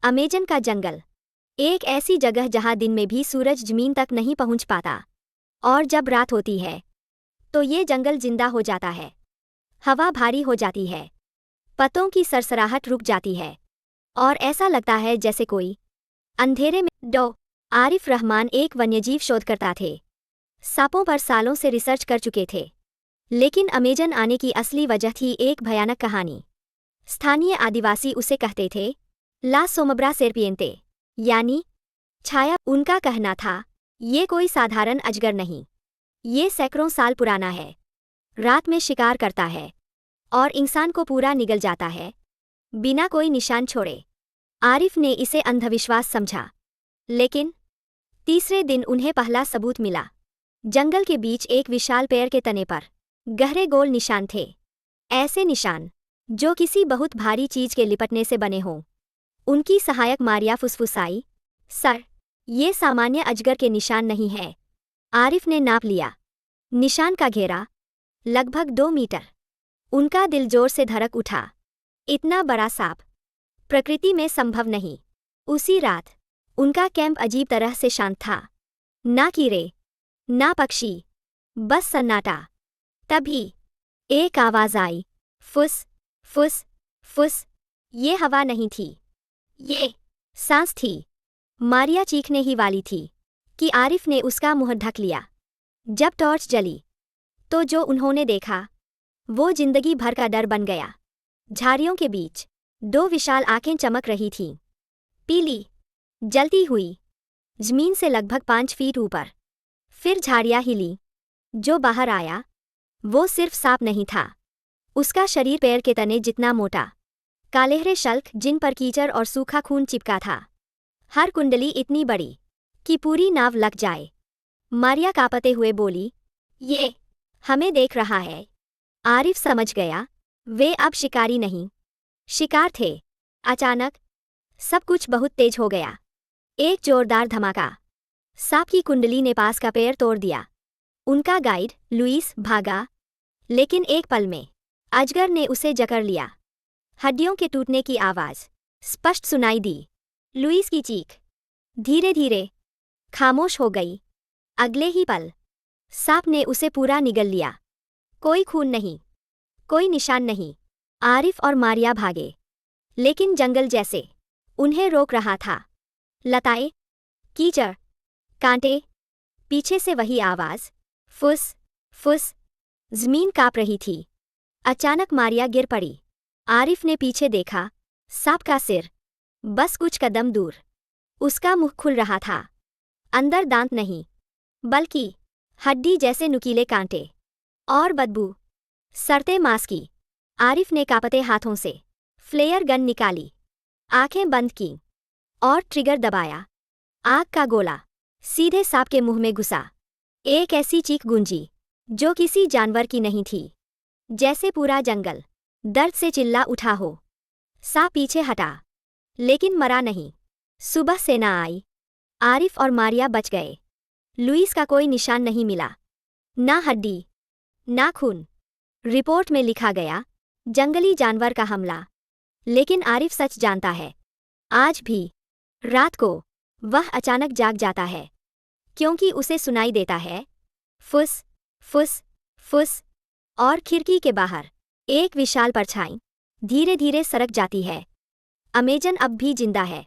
Amazon का जंगल एक ऐसी जगह जहां दिन में भी सूरज जमीन तक नहीं पहुंच पाता, और जब रात होती है तो ये जंगल जिंदा हो जाता है। हवा भारी हो जाती है, पत्तों की सरसराहट रुक जाती है, और ऐसा लगता है जैसे कोई अंधेरे में डॉ आरिफ रहमान एक वन्यजीव शोधकर्ता थे। सांपों पर सालों से रिसर्च कर चुके थे, लेकिन अमेजन आने की असली वजह थी एक भयानक कहानी। स्थानीय आदिवासी उसे कहते थे ला सोमब्रा सेरपिएंते, यानी छाया। उनका कहना था ये कोई साधारण अजगर नहीं, ये सैकड़ों साल पुराना है। रात में शिकार करता है और इंसान को पूरा निगल जाता है बिना कोई निशान छोड़े। आरिफ ने इसे अंधविश्वास समझा, लेकिन तीसरे दिन उन्हें पहला सबूत मिला। जंगल के बीच एक विशाल पेड़ के तने पर गहरे गोल निशान थे, ऐसे निशान जो किसी बहुत भारी चीज के लिपटने से बने हों। उनकी सहायक मारिया फुसफुसाई, सर, ये सामान्य अजगर के निशान नहीं है। आरिफ ने नाप लिया। निशान का घेरा लगभग 2 मीटर। उनका दिल जोर से धड़क उठा। इतना बड़ा सांप प्रकृति में संभव नहीं। उसी रात उनका कैंप अजीब तरह से शांत था। ना कीड़े, ना पक्षी, बस सन्नाटा। तभी एक आवाज आई, फुस फुस फुस। ये हवा नहीं थी, ये सांस थी। मारिया चीखने ही वाली थी कि आरिफ ने उसका मुंह ढक लिया। जब टॉर्च जली तो जो उन्होंने देखा वो जिंदगी भर का डर बन गया। झाड़ियों के बीच 2 विशाल आंखें चमक रही थीं, पीली, जलती हुई, जमीन से लगभग 5 फीट ऊपर। फिर झाड़ियां हिली। जो बाहर आया वो सिर्फ सांप नहीं था, उसका शरीर पेड़ के तने जितना मोटा, कालेहरे शल्क जिन पर कीचड़ और सूखा खून चिपका था, हर कुंडली इतनी बड़ी कि पूरी नाव लग जाए। मारिया कांपते हुए बोली, ये हमें देख रहा है। आरिफ समझ गया वे अब शिकारी नहीं, शिकार थे। अचानक सब कुछ बहुत तेज हो गया। एक जोरदार धमाका। सांप की कुंडली ने पास का पेड़ तोड़ दिया। उनका गाइड लुइस भागा, लेकिन एक पल में अजगर ने उसे जकड़ लिया। हड्डियों के टूटने की आवाज स्पष्ट सुनाई दी। लुइस की चीख धीरे धीरे खामोश हो गई। अगले ही पल सांप ने उसे पूरा निगल लिया। कोई खून नहीं, कोई निशान नहीं। आरिफ और मारिया भागे, लेकिन जंगल जैसे उन्हें रोक रहा था। लताएं, कीचड़, कांटे, पीछे से वही आवाज, फुस फुस। जमीन कांप रही थी। अचानक मारिया गिर पड़ी। आरिफ ने पीछे देखा। सांप का सिर बस कुछ कदम दूर। उसका मुंह खुल रहा था। अंदर दांत नहीं, बल्कि हड्डी जैसे नुकीले कांटे और बदबू, सड़ते मांस की। आरिफ ने कांपते हाथों से फ्लेयर गन निकाली, आंखें बंद की और ट्रिगर दबाया। आग का गोला सीधे सांप के मुंह में घुसा। एक ऐसी चीख गूंजी जो किसी जानवर की नहीं थी, जैसे पूरा जंगल दर्द से चिल्ला उठा हो। सांप पीछे हटा, लेकिन मरा नहीं। सुबह सेना आई। आरिफ और मारिया बच गए। लुइस का कोई निशान नहीं मिला, ना हड्डी, ना खून। रिपोर्ट में लिखा गया, जंगली जानवर का हमला। लेकिन आरिफ सच जानता है। आज भी रात को वह अचानक जाग जाता है, क्योंकि उसे सुनाई देता है फुस फुस फुस। और खिड़की के बाहर एक विशाल परछाई धीरे धीरे सरक जाती है। अमेजन अब भी जिंदा है,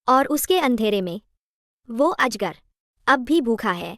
और उसके अंधेरे में वो अजगर अब भी भूखा है।